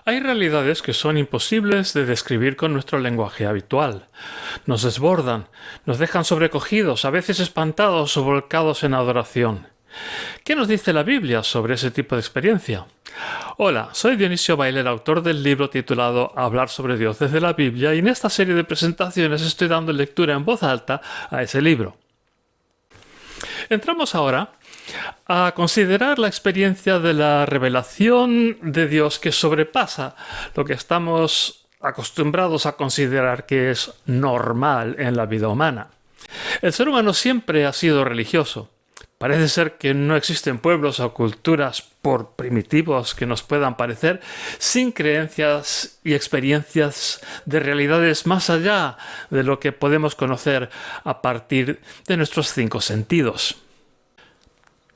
Hay realidades que son imposibles de describir con nuestro lenguaje habitual. Nos desbordan, nos dejan sobrecogidos, a veces espantados o volcados en adoración. ¿Qué nos dice la Biblia sobre ese tipo de experiencia? Hola, soy Dionisio Bailer, autor del libro titulado Hablar sobre Dios desde la Biblia, y en esta serie de presentaciones estoy dando lectura en voz alta a ese libro. Entramos ahora a considerar la experiencia de la revelación de Dios que sobrepasa lo que estamos acostumbrados a considerar que es normal en la vida humana. El ser humano siempre ha sido religioso. Parece ser que no existen pueblos o culturas, por primitivos que nos puedan parecer, sin creencias y experiencias de realidades más allá de lo que podemos conocer a partir de nuestros 5 sentidos.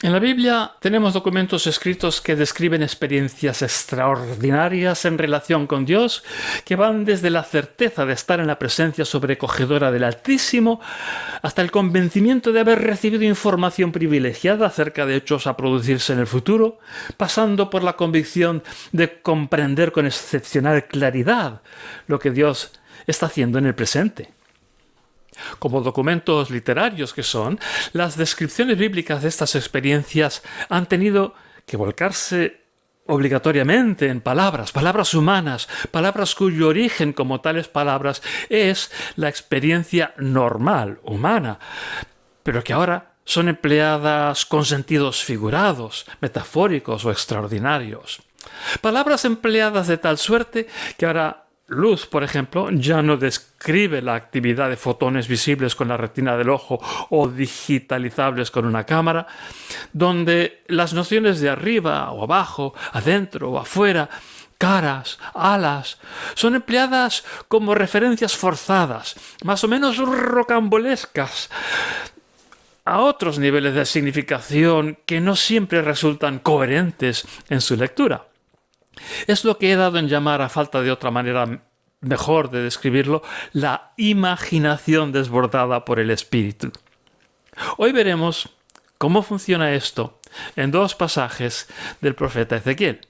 En la Biblia tenemos documentos escritos que describen experiencias extraordinarias en relación con Dios, que van desde la certeza de estar en la presencia sobrecogedora del Altísimo hasta el convencimiento de haber recibido información privilegiada acerca de hechos a producirse en el futuro, pasando por la convicción de comprender con excepcional claridad lo que Dios está haciendo en el presente. Como documentos literarios que son, las descripciones bíblicas de estas experiencias han tenido que volcarse obligatoriamente en palabras humanas, palabras cuyo origen como tales palabras es la experiencia normal, humana, pero que ahora son empleadas con sentidos figurados, metafóricos o extraordinarios. Palabras empleadas de tal suerte que ahora luz, por ejemplo, ya no describe la actividad de fotones visibles con la retina del ojo o digitalizables con una cámara, donde las nociones de arriba o abajo, adentro o afuera, caras, alas, son empleadas como referencias forzadas, más o menos rocambolescas, a otros niveles de significación que no siempre resultan coherentes en su lectura. Es lo que he dado en llamar, a falta de otra manera mejor de describirlo, la imaginación desbordada por el Espíritu. Hoy veremos cómo funciona esto en 2 pasajes del profeta Ezequiel.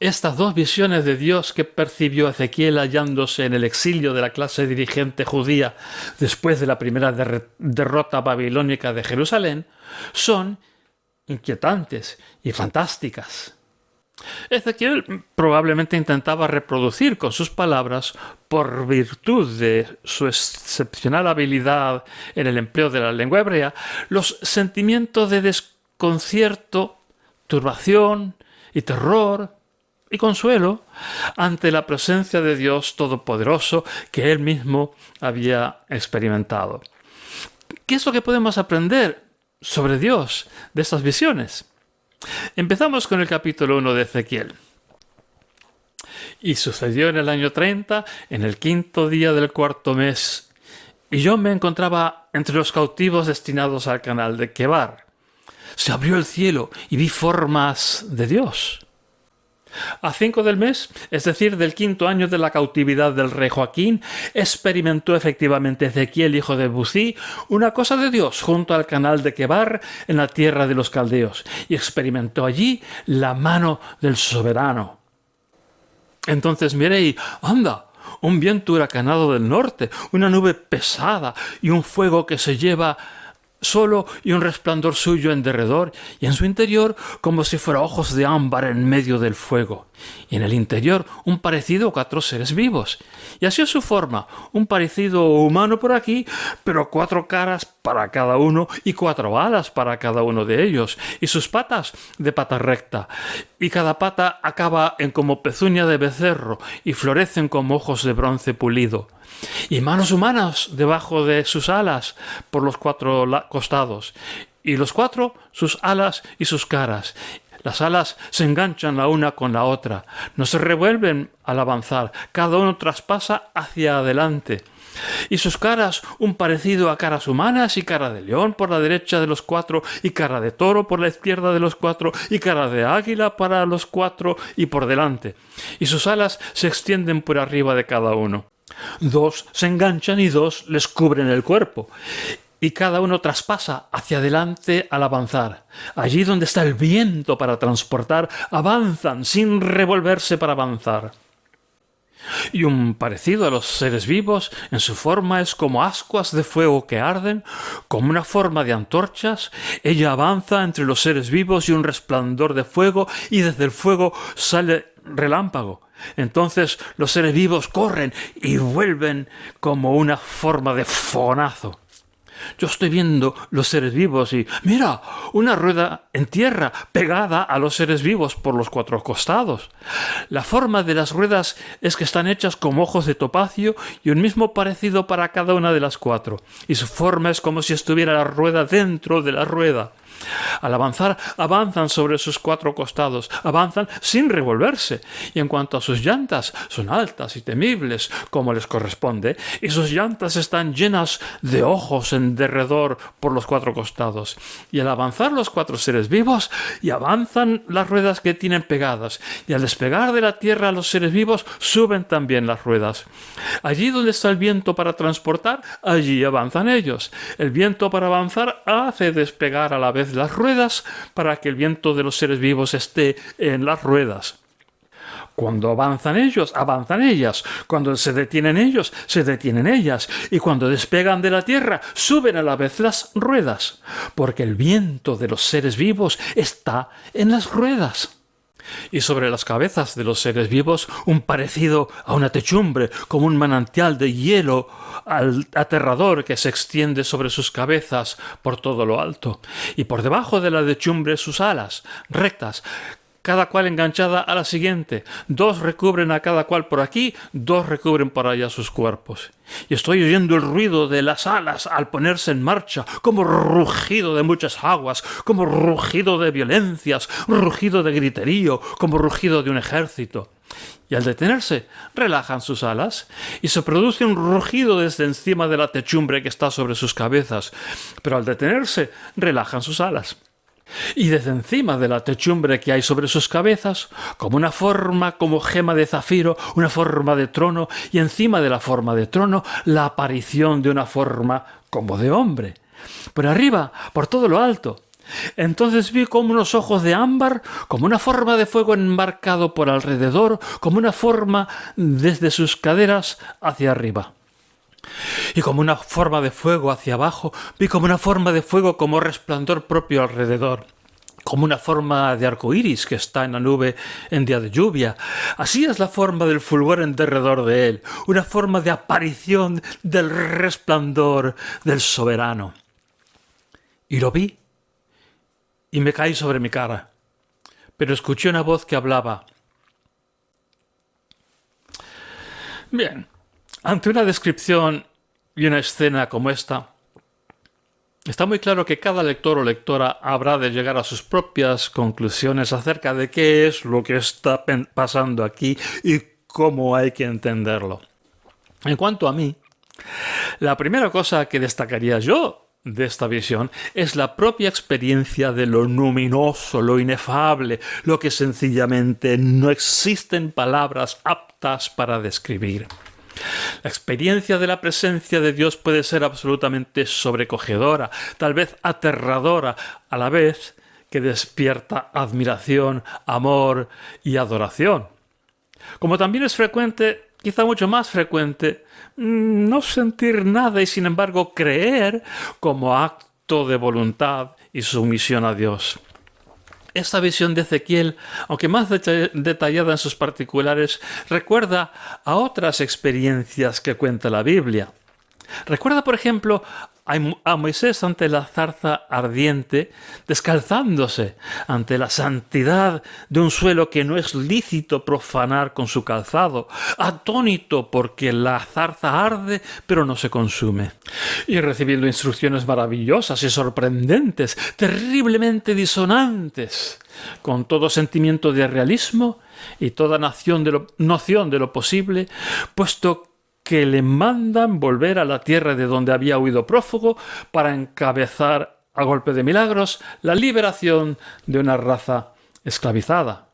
Estas 2 visiones de Dios que percibió Ezequiel hallándose en el exilio de la clase dirigente judía después de la primera derrota babilónica de Jerusalén son inquietantes y fantásticas. Ezequiel probablemente intentaba reproducir con sus palabras, por virtud de su excepcional habilidad en el empleo de la lengua hebrea, los sentimientos de desconcierto, turbación y terror y consuelo ante la presencia de Dios Todopoderoso que él mismo había experimentado. ¿Qué es lo que podemos aprender sobre Dios de estas visiones? Empezamos con el capítulo 1 de Ezequiel. Y sucedió en el año 30, en el 5º día del 4º mes, y yo me encontraba entre los cautivos destinados al canal de Quebar. Se abrió el cielo y vi formas de Dios. A 5 del mes, es decir, del 5º año de la cautividad del rey Joaquín, experimentó efectivamente Ezequiel, hijo de Buzi, una cosa de Dios junto al canal de Quebar en la tierra de los caldeos, y experimentó allí la mano del soberano. Entonces miré y ¡anda! Un viento huracanado del norte, una nube pesada y un fuego que se lleva solo y un resplandor suyo en derredor, y en su interior como si fuera ojos de ámbar en medio del fuego, y en el interior un parecido a 4 seres vivos, y así es su forma, un parecido humano por aquí, pero 4 caras para cada uno y 4 alas para cada uno de ellos, y sus patas de pata recta, y cada pata acaba en como pezuña de becerro, y florecen como ojos de bronce pulido. Y manos humanas debajo de sus alas por los 4 costados, y los 4 sus alas y sus caras. Las alas se enganchan la una con la otra, no se revuelven al avanzar, cada uno traspasa hacia adelante. Y sus caras, un parecido a caras humanas, y cara de león por la derecha de los 4, y cara de toro por la izquierda de los 4, y cara de águila para los 4 y por delante. Y sus alas se extienden por arriba de cada uno. 2 se enganchan y 2 les cubren el cuerpo. y cada uno traspasa hacia adelante al avanzar. Allí donde está el viento para transportar, avanzan sin revolverse para avanzar. Y un parecido a los seres vivos, en su forma es como ascuas de fuego que arden, como una forma de antorchas. Ella avanza entre los seres vivos y un resplandor de fuego, y desde el fuego sale relámpago. Entonces los seres vivos corren y vuelven como una forma de fogonazo. Yo estoy viendo los seres vivos y ¡mira! Una rueda en tierra pegada a los seres vivos por los 4 costados. La forma de las ruedas es que están hechas como ojos de topacio y un mismo parecido para cada una de las 4. Y su forma es como si estuviera la rueda dentro de la rueda. Al avanzar, avanzan sobre sus 4 costados, avanzan sin revolverse, y en cuanto a sus llantas, son altas y temibles, como les corresponde, y sus llantas están llenas de ojos en derredor por los 4 costados. Y al avanzar los 4 seres vivos, y avanzan las ruedas que tienen pegadas, y al despegar de la tierra los seres vivos, suben también las ruedas. Allí donde está el viento para transportar, allí avanzan ellos. El viento para avanzar hace despegar a la vez las ruedas para que el viento de los seres vivos esté en las ruedas. Cuando avanzan ellos, avanzan ellas. Cuando se detienen ellos, se detienen ellas. Y cuando despegan de la tierra, suben a la vez las ruedas. Porque el viento de los seres vivos está en las ruedas. Y sobre las cabezas de los seres vivos un parecido a una techumbre, como un manantial de hielo aterrador que se extiende sobre sus cabezas por todo lo alto. Y por debajo de la techumbre sus alas, rectas, cada cual enganchada a la siguiente. 2 recubren a cada cual por aquí, 2 recubren por allá sus cuerpos. Y estoy oyendo el ruido de las alas al ponerse en marcha, como rugido de muchas aguas, como rugido de violencias, rugido de griterío, como rugido de un ejército. Y al detenerse, relajan sus alas, y se produce un rugido desde encima de la techumbre que está sobre sus cabezas. Pero al detenerse, relajan sus alas. Y desde encima de la techumbre que hay sobre sus cabezas, como una forma como gema de zafiro, una forma de trono, y encima de la forma de trono, la aparición de una forma como de hombre. Por arriba, por todo lo alto. Entonces vi como unos ojos de ámbar, como una forma de fuego enmarcado por alrededor, como una forma desde sus caderas hacia arriba. Y como una forma de fuego hacia abajo, vi como una forma de fuego como resplandor propio alrededor, como una forma de arco iris que está en la nube en día de lluvia. Así es la forma del fulgor en derredor de él, una forma de aparición del resplandor del soberano. Y lo vi, y me caí sobre mi cara, pero escuché una voz que hablaba. Bien. Ante una descripción y una escena como esta, está muy claro que cada lector o lectora habrá de llegar a sus propias conclusiones acerca de qué es lo que está pasando aquí y cómo hay que entenderlo. En cuanto a mí, la primera cosa que destacaría yo de esta visión es la propia experiencia de lo luminoso, lo inefable, lo que sencillamente no existen palabras aptas para describir. La experiencia de la presencia de Dios puede ser absolutamente sobrecogedora, tal vez aterradora, a la vez que despierta admiración, amor y adoración. Como también es frecuente, quizá mucho más frecuente, no sentir nada y sin embargo creer como acto de voluntad y sumisión a Dios. Esta visión de Ezequiel, aunque más detallada en sus particulares, recuerda a otras experiencias que cuenta la Biblia. Recuerda, por ejemplo, a Moisés ante la zarza ardiente, descalzándose ante la santidad de un suelo que no es lícito profanar con su calzado, atónito porque la zarza arde pero no se consume, y recibiendo instrucciones maravillosas y sorprendentes, terriblemente disonantes, con todo sentimiento de realismo y toda noción de lo posible, puesto que le mandan volver a la tierra de donde había huido prófugo para encabezar, a golpe de milagros, la liberación de una raza esclavizada.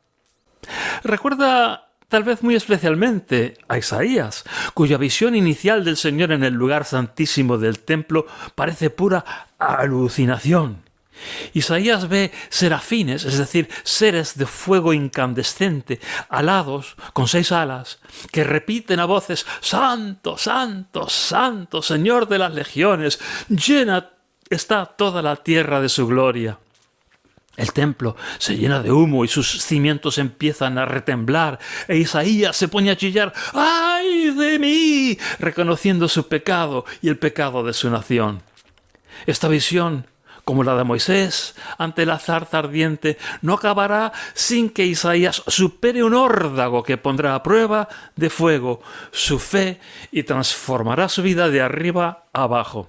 Recuerda tal vez muy especialmente a Isaías, cuya visión inicial del Señor en el lugar santísimo del templo parece pura alucinación. Isaías ve serafines, es decir, seres de fuego incandescente, alados con 6 alas, que repiten a voces: «Santo, santo, santo, Señor de las legiones, llena está toda la tierra de su gloria». El templo se llena de humo y sus cimientos empiezan a retemblar, e Isaías se pone a chillar: «¡Ay de mí!», reconociendo su pecado y el pecado de su nación. Esta visión, como la de Moisés ante la zarza ardiente, no acabará sin que Isaías supere un órdago que pondrá a prueba de fuego su fe y transformará su vida de arriba a abajo.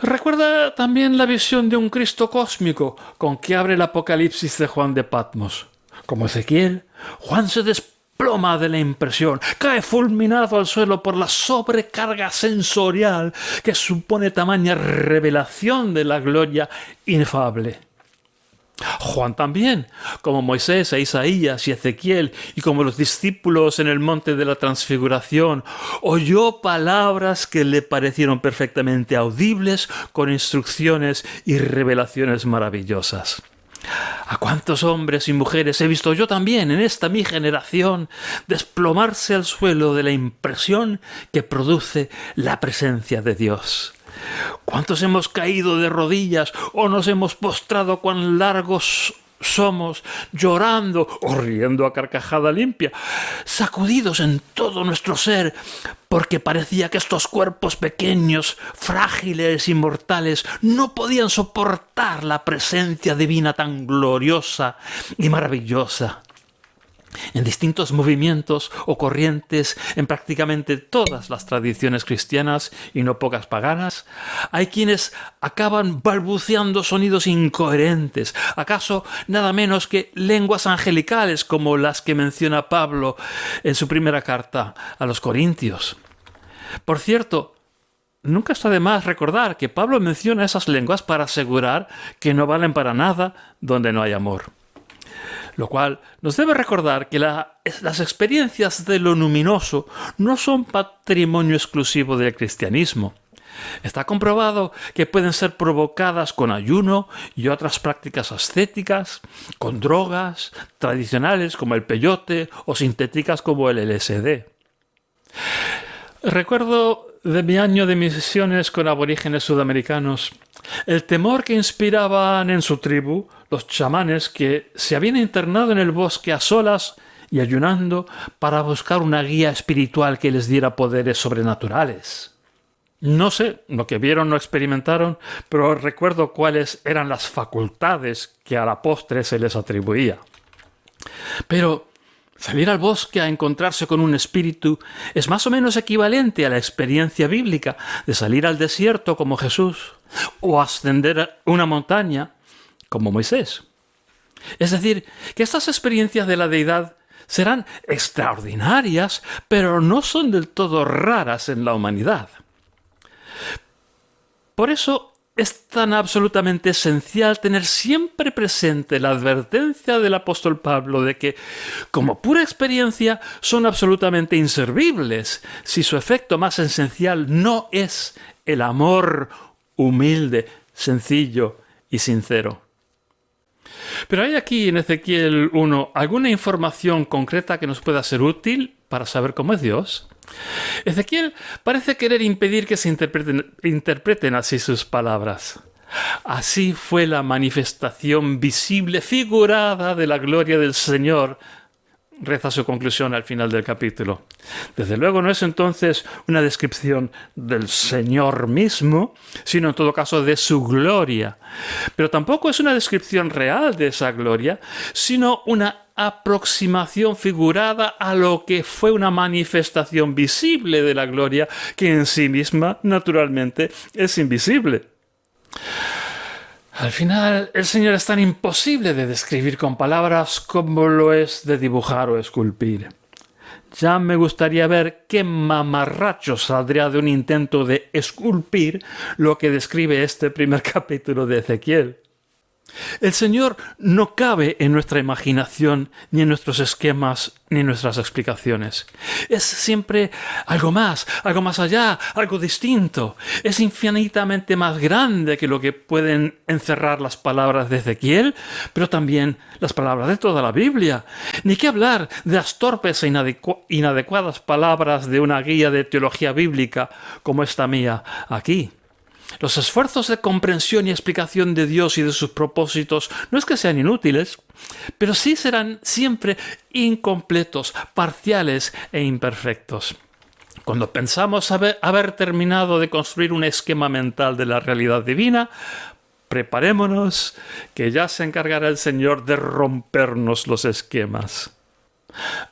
Recuerda también la visión de un Cristo cósmico con que abre el Apocalipsis de Juan de Patmos. Como Ezequiel, Juan se desploma de la impresión, cae fulminado al suelo por la sobrecarga sensorial que supone tamaña revelación de la gloria inefable. Juan también, como Moisés e Isaías y Ezequiel, y como los discípulos en el monte de la transfiguración, oyó palabras que le parecieron perfectamente audibles, con instrucciones y revelaciones maravillosas. ¿A cuántos hombres y mujeres he visto yo también en esta mi generación desplomarse al suelo de la impresión que produce la presencia de Dios? ¿Cuántos hemos caído de rodillas o nos hemos postrado cuán largos somos, llorando o riendo a carcajada limpia, sacudidos en todo nuestro ser, porque parecía que estos cuerpos pequeños, frágiles y mortales no podían soportar la presencia divina tan gloriosa y maravillosa? En distintos movimientos o corrientes, en prácticamente todas las tradiciones cristianas y no pocas paganas, hay quienes acaban balbuceando sonidos incoherentes, acaso nada menos que lenguas angelicales como las que menciona Pablo en su primera carta a los Corintios. Por cierto, nunca está de más recordar que Pablo menciona esas lenguas para asegurar que no valen para nada donde no hay amor. Lo cual nos debe recordar que las experiencias de lo luminoso no son patrimonio exclusivo del cristianismo. Está comprobado que pueden ser provocadas con ayuno y otras prácticas ascéticas, con drogas tradicionales como el peyote o sintéticas como el LSD. Recuerdo de mi año de misiones con aborígenes sudamericanos el temor que inspiraban en su tribu los chamanes que se habían internado en el bosque a solas y ayunando para buscar una guía espiritual que les diera poderes sobrenaturales. No sé lo que vieron o experimentaron, pero recuerdo cuáles eran las facultades que a la postre se les atribuía. Pero salir al bosque a encontrarse con un espíritu es más o menos equivalente a la experiencia bíblica de salir al desierto como Jesús o ascender una montaña como Moisés. Es decir, que estas experiencias de la deidad serán extraordinarias, pero no son del todo raras en la humanidad. Por eso es tan absolutamente esencial tener siempre presente la advertencia del apóstol Pablo de que, como pura experiencia, son absolutamente inservibles si su efecto más esencial no es el amor humilde, sencillo y sincero. Pero hay aquí en Ezequiel 1 alguna información concreta que nos pueda ser útil para saber cómo es Dios. Ezequiel parece querer impedir que se interpreten así sus palabras. Así fue la manifestación visible, figurada de la gloria del Señor, reza su conclusión al final del capítulo. Desde luego no es entonces una descripción del Señor mismo, sino en todo caso de su gloria. Pero tampoco es una descripción real de esa gloria, sino una aproximación figurada a lo que fue una manifestación visible de la gloria, que en sí misma, naturalmente, es invisible. Al final, el Señor es tan imposible de describir con palabras como lo es de dibujar o esculpir. Ya me gustaría ver qué mamarracho saldría de un intento de esculpir lo que describe este primer capítulo de Ezequiel. El Señor no cabe en nuestra imaginación, ni en nuestros esquemas, ni en nuestras explicaciones. Es siempre algo más allá, algo distinto. Es infinitamente más grande que lo que pueden encerrar las palabras de Ezequiel, pero también las palabras de toda la Biblia. Ni qué hablar de las torpes e inadecuadas palabras de una guía de teología bíblica como esta mía aquí. Los esfuerzos de comprensión y explicación de Dios y de sus propósitos no es que sean inútiles, pero sí serán siempre incompletos, parciales e imperfectos. Cuando pensamos haber terminado de construir un esquema mental de la realidad divina, preparémonos, que ya se encargará el Señor de rompernos los esquemas.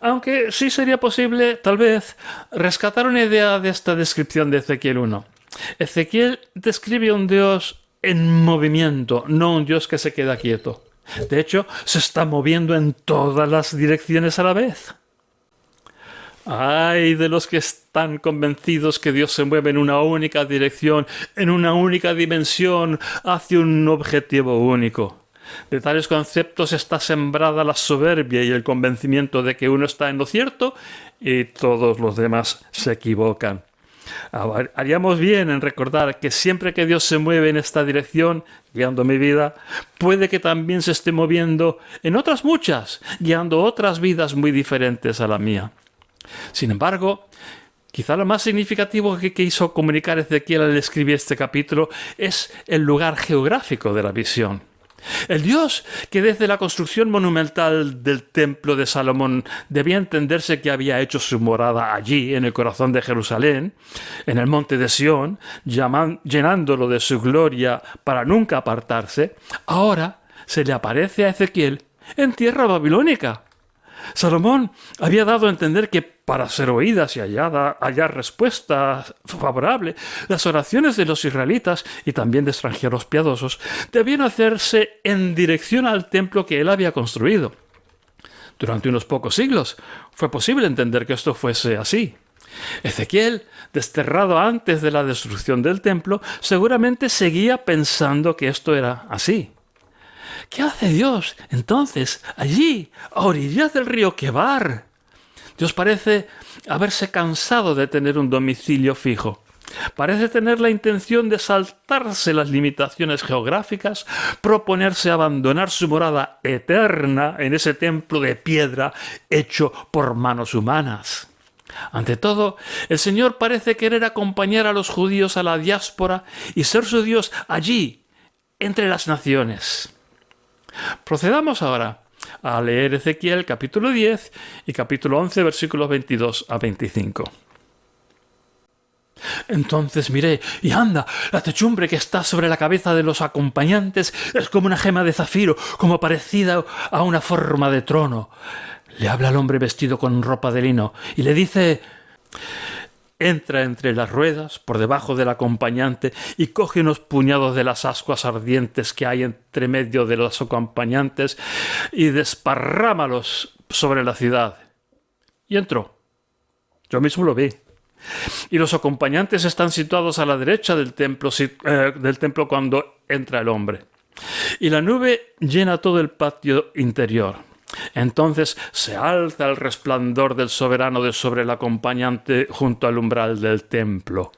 Aunque sí sería posible, tal vez, rescatar una idea de esta descripción de Ezequiel 1. Ezequiel describe un Dios en movimiento, no un Dios que se queda quieto. De hecho, se está moviendo en todas las direcciones a la vez. ¡Ay de los que están convencidos que Dios se mueve en una única dirección, en una única dimensión, hacia un objetivo único! De tales conceptos está sembrada la soberbia y el convencimiento de que uno está en lo cierto y todos los demás se equivocan. Haríamos bien en recordar que siempre que Dios se mueve en esta dirección, guiando mi vida, puede que también se esté moviendo en otras muchas, guiando otras vidas muy diferentes a la mía. Sin embargo, quizá lo más significativo que quiso comunicar Ezequiel al escribir este capítulo es el lugar geográfico de la visión. El Dios que desde la construcción monumental del templo de Salomón debía entenderse que había hecho su morada allí, en el corazón de Jerusalén, en el monte de Sión, llenándolo de su gloria para nunca apartarse, ahora se le aparece a Ezequiel en tierra babilónica. Salomón había dado a entender que para ser oídas y hallar respuesta favorable, las oraciones de los israelitas y también de extranjeros piadosos debían hacerse en dirección al templo que él había construido. Durante unos pocos siglos fue posible entender que esto fuese así. Ezequiel, desterrado antes de la destrucción del templo, seguramente seguía pensando que esto era así. ¿Qué hace Dios, entonces, allí, a orillas del río Quebar? Dios parece haberse cansado de tener un domicilio fijo. Parece tener la intención de saltarse las limitaciones geográficas, proponerse abandonar su morada eterna en ese templo de piedra hecho por manos humanas. Ante todo, el Señor parece querer acompañar a los judíos a la diáspora y ser su Dios allí, entre las naciones. Procedamos ahora a leer Ezequiel capítulo 10 y capítulo 11 versículos 22 a 25. Entonces miré, y anda, la techumbre que está sobre la cabeza de los acompañantes es como una gema de zafiro, como parecida a una forma de trono. Le habla al hombre vestido con ropa de lino y le dice: entra entre las ruedas, por debajo del acompañante, y coge unos puñados de las ascuas ardientes que hay entre medio de los acompañantes y desparrámalos sobre la ciudad. Y entró. Yo mismo lo vi. Y los acompañantes están situados a la derecha del templo cuando entra el hombre. Y la nube llena todo el patio interior. Entonces se alza el resplandor del soberano de sobre el acompañante junto al umbral del templo.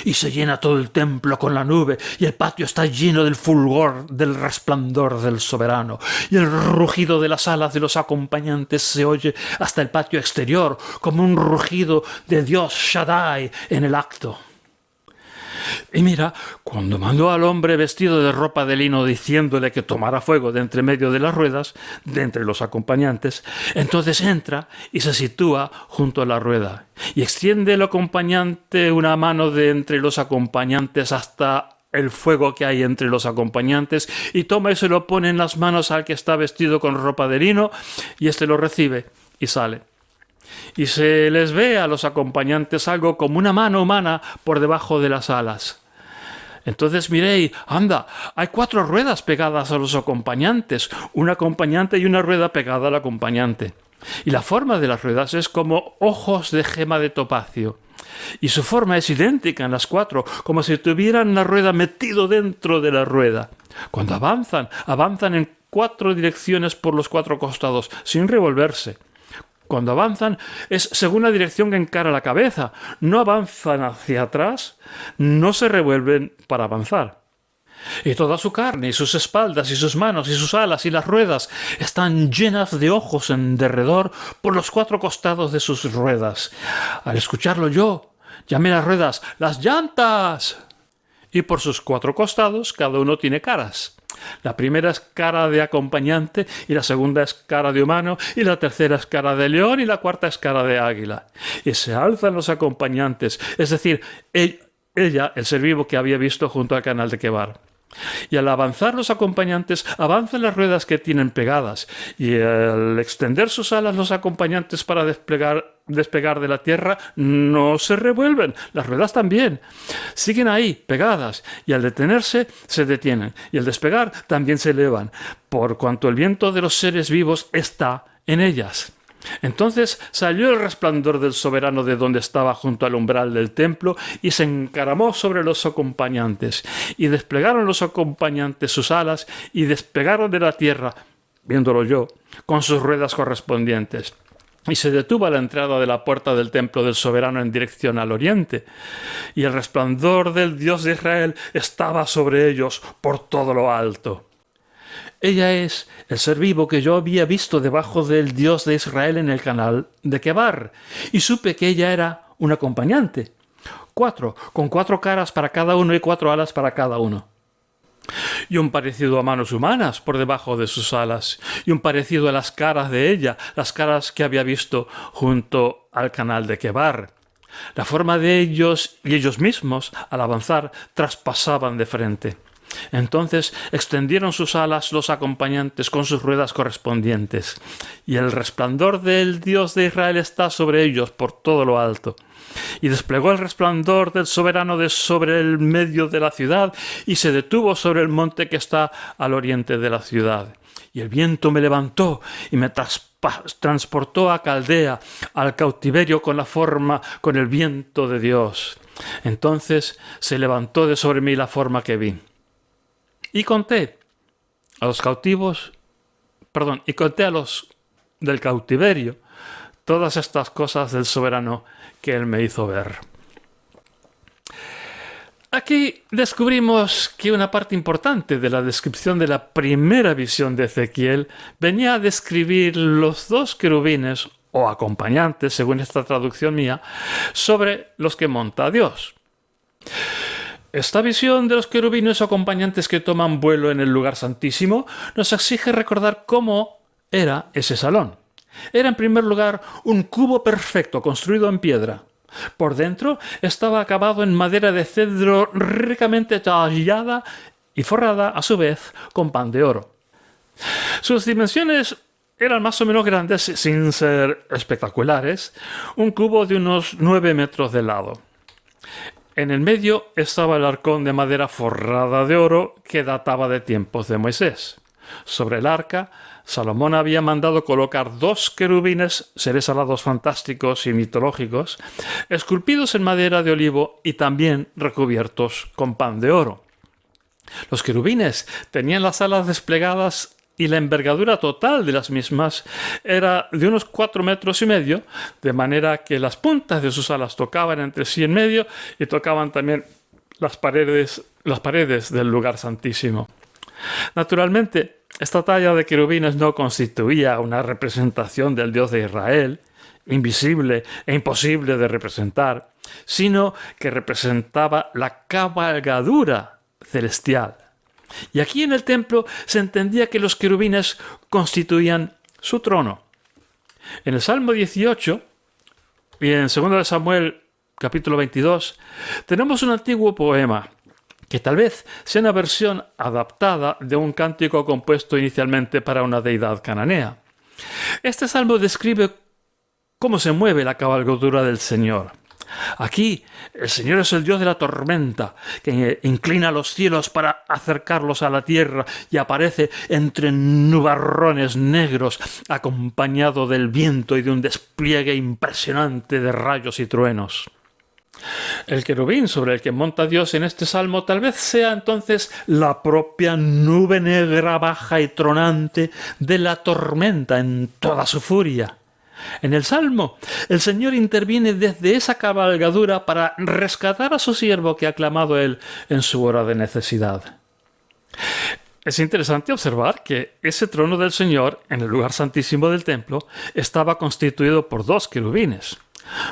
Y se llena todo el templo con la nube, y el patio está lleno del fulgor del resplandor del soberano. Y el rugido de las alas de los acompañantes se oye hasta el patio exterior, como un rugido de Dios Shaddai en el acto. Y mira, cuando mandó al hombre vestido de ropa de lino diciéndole que tomara fuego de entre medio de las ruedas, de entre los acompañantes, entonces entra y se sitúa junto a la rueda, y extiende el acompañante una mano de entre los acompañantes hasta el fuego que hay entre los acompañantes, y toma y se lo pone en las manos al que está vestido con ropa de lino, y éste lo recibe y sale. Y se les ve a los acompañantes algo como una mano humana por debajo de las alas. Entonces miré y, anda, hay 4 ruedas pegadas a los acompañantes, un acompañante y una rueda pegada al acompañante. Y la forma de las ruedas es como ojos de gema de topacio. y su forma es idéntica en las cuatro, como si tuvieran la rueda metido dentro de la rueda. Cuando avanzan, avanzan en 4 direcciones por los 4 costados, sin revolverse. Cuando avanzan es según la dirección que encara la cabeza. No avanzan hacia atrás, no se revuelven para avanzar. Y toda su carne, y sus espaldas, y sus manos, y sus alas, y las ruedas están llenas de ojos en derredor por los 4 costados de sus ruedas. Al escucharlo yo, llamé a las ruedas ¡las llantas! Y por sus 4 costados cada uno tiene caras. La primera es cara de acompañante, y la segunda es cara de humano, y la tercera es cara de león, y la cuarta es cara de águila. Y se alzan los acompañantes, es decir, ella, el ser vivo que había visto junto al canal de Quebar. Y al avanzar los acompañantes, avanzan las ruedas que tienen pegadas, y al extender sus alas los acompañantes para despegar de la tierra, no se revuelven, las ruedas también. Siguen ahí, pegadas, y al detenerse, se detienen, y al despegar también se elevan, por cuanto el viento de los seres vivos está en ellas. Entonces salió el resplandor del soberano de donde estaba junto al umbral del templo y se encaramó sobre los acompañantes. Y desplegaron los acompañantes sus alas y despegaron de la tierra, viéndolo yo, con sus ruedas correspondientes. Y se detuvo a la entrada de la puerta del templo del soberano en dirección al oriente. Y el resplandor del Dios de Israel estaba sobre ellos por todo lo alto. Ella es el ser vivo que yo había visto debajo del Dios de Israel en el canal de Quebar, y supe que ella era un acompañante. 4, con 4 caras para cada uno y 4 alas para cada uno. Y un parecido a manos humanas por debajo de sus alas, y un parecido a las caras de ella, las caras que había visto junto al canal de Quebar. La forma de ellos y ellos mismos, al avanzar, traspasaban de frente. Entonces extendieron sus alas los acompañantes con sus ruedas correspondientes, y el resplandor del Dios de Israel está sobre ellos por todo lo alto. Y desplegó el resplandor del soberano de sobre el medio de la ciudad, y se detuvo sobre el monte que está al oriente de la ciudad. Y el viento me levantó y me transportó a Caldea, al cautiverio con el viento de Dios. Entonces se levantó de sobre mí la forma que vi. Y conté a los del cautiverio todas estas cosas del soberano que él me hizo ver. Aquí descubrimos que una parte importante de la descripción de la primera visión de Ezequiel venía a describir los 2 querubines o acompañantes, según esta traducción mía, sobre los que monta Dios. Esta visión de los querubines o acompañantes que toman vuelo en el lugar santísimo nos exige recordar cómo era ese salón. Era en primer lugar un cubo perfecto construido en piedra. Por dentro estaba acabado en madera de cedro ricamente tallada y forrada a su vez con pan de oro. Sus dimensiones eran más o menos grandes sin ser espectaculares, un cubo de unos 9 metros de lado. En el medio estaba el arcón de madera forrada de oro que databa de tiempos de Moisés. Sobre el arca, Salomón había mandado colocar 2 querubines, seres alados fantásticos y mitológicos, esculpidos en madera de olivo y también recubiertos con pan de oro. Los querubines tenían las alas desplegadas y la envergadura total de las mismas era de unos 4,5 metros, de manera que las puntas de sus alas tocaban entre sí en medio y tocaban también las paredes del lugar santísimo. Naturalmente, esta talla de querubines no constituía una representación del Dios de Israel, invisible e imposible de representar, sino que representaba la cabalgadura celestial. Y aquí en el templo se entendía que los querubines constituían su trono. En el Salmo 18 y en 2 de Samuel, capítulo 22, tenemos un antiguo poema que tal vez sea una versión adaptada de un cántico compuesto inicialmente para una deidad cananea. Este salmo describe cómo se mueve la cabalgadura del Señor. Aquí, el Señor es el Dios de la tormenta, que inclina los cielos para acercarlos a la tierra y aparece entre nubarrones negros, acompañado del viento y de un despliegue impresionante de rayos y truenos. El querubín sobre el que monta Dios en este salmo tal vez sea entonces la propia nube negra baja y tronante de la tormenta en toda su furia. En el salmo, el Señor interviene desde esa cabalgadura para rescatar a su siervo que ha clamado él en su hora de necesidad. Es interesante observar que ese trono del Señor, en el lugar santísimo del templo, estaba constituido por 2 querubines.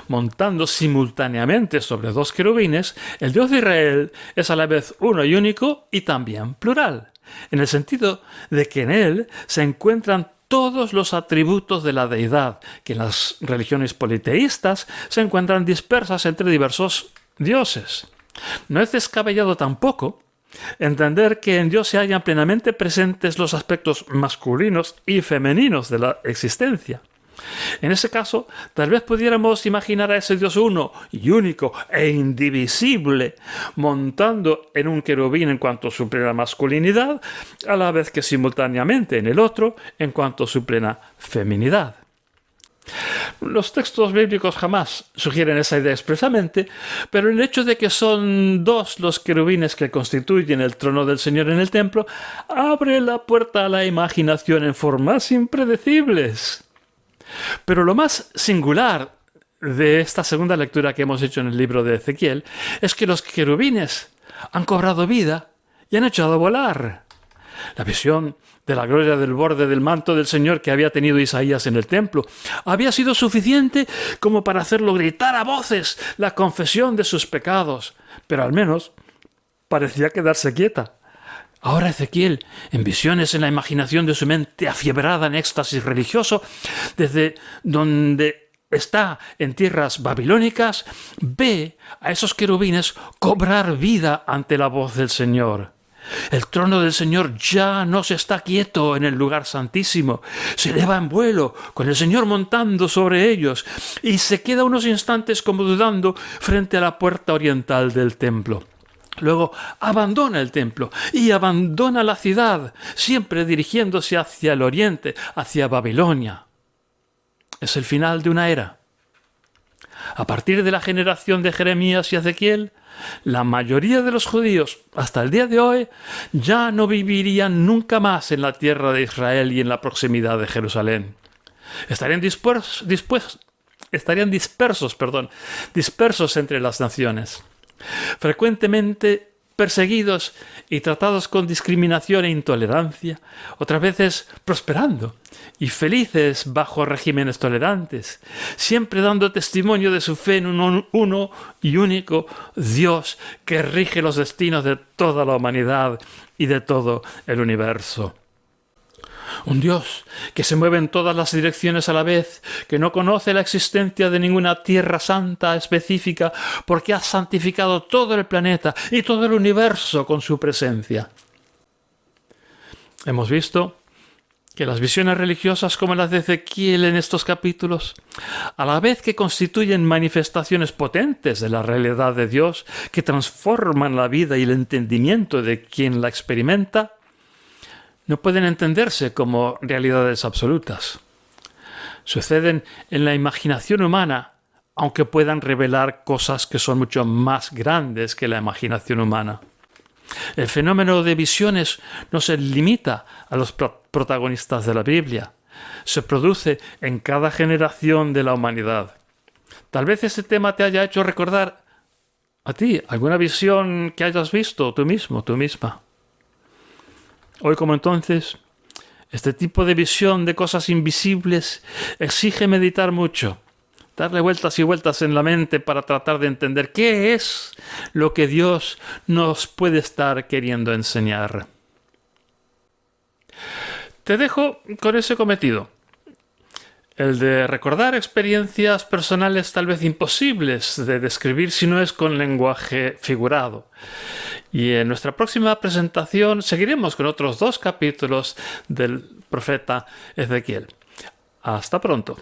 Montando simultáneamente sobre 2 querubines, el Dios de Israel es a la vez uno y único y también plural, en el sentido de que en él se encuentran todos los atributos de la deidad, que en las religiones politeístas se encuentran dispersas entre diversos dioses. No es descabellado tampoco entender que en Dios se hallan plenamente presentes los aspectos masculinos y femeninos de la existencia. En ese caso, tal vez pudiéramos imaginar a ese Dios uno y único e indivisible montando en un querubín en cuanto a su plena masculinidad, a la vez que simultáneamente en el otro en cuanto a su plena feminidad. Los textos bíblicos jamás sugieren esa idea expresamente, pero el hecho de que son 2 los querubines que constituyen el trono del Señor en el templo abre la puerta a la imaginación en formas impredecibles. Pero lo más singular de esta segunda lectura que hemos hecho en el libro de Ezequiel es que los querubines han cobrado vida y han echado a volar. La visión de la gloria del borde del manto del Señor que había tenido Isaías en el templo había sido suficiente como para hacerlo gritar a voces la confesión de sus pecados, pero al menos parecía quedarse quieta. Ahora Ezequiel, en visiones en la imaginación de su mente afiebrada en éxtasis religioso, desde donde está en tierras babilónicas, ve a esos querubines cobrar vida ante la voz del Señor. El trono del Señor ya no se está quieto en el lugar santísimo, se eleva en vuelo, con el Señor montando sobre ellos, y se queda unos instantes como dudando frente a la puerta oriental del templo. Luego abandona el templo y abandona la ciudad, siempre dirigiéndose hacia el oriente, hacia Babilonia. Es el final de una era. A partir de la generación de Jeremías y Ezequiel, la mayoría de los judíos, hasta el día de hoy, ya no vivirían nunca más en la tierra de Israel y en la proximidad de Jerusalén. Estarían dispersos entre las naciones, frecuentemente perseguidos y tratados con discriminación e intolerancia, otras veces prosperando y felices bajo regímenes tolerantes, siempre dando testimonio de su fe en un uno y único Dios que rige los destinos de toda la humanidad y de todo el universo. Un Dios que se mueve en todas las direcciones a la vez, que no conoce la existencia de ninguna tierra santa específica porque ha santificado todo el planeta y todo el universo con su presencia. Hemos visto que las visiones religiosas como las de Ezequiel en estos capítulos, a la vez que constituyen manifestaciones potentes de la realidad de Dios que transforman la vida y el entendimiento de quien la experimenta, no pueden entenderse como realidades absolutas. Suceden en la imaginación humana, aunque puedan revelar cosas que son mucho más grandes que la imaginación humana. El fenómeno de visiones no se limita a los protagonistas de la Biblia. Se produce en cada generación de la humanidad. Tal vez este tema te haya hecho recordar a ti alguna visión que hayas visto tú mismo, tú misma. Hoy como entonces, este tipo de visión de cosas invisibles exige meditar mucho, darle vueltas y vueltas en la mente para tratar de entender qué es lo que Dios nos puede estar queriendo enseñar. Te dejo con ese cometido, el de recordar experiencias personales tal vez imposibles de describir si no es con lenguaje figurado. Y en nuestra próxima presentación seguiremos con otros 2 capítulos del profeta Ezequiel. Hasta pronto.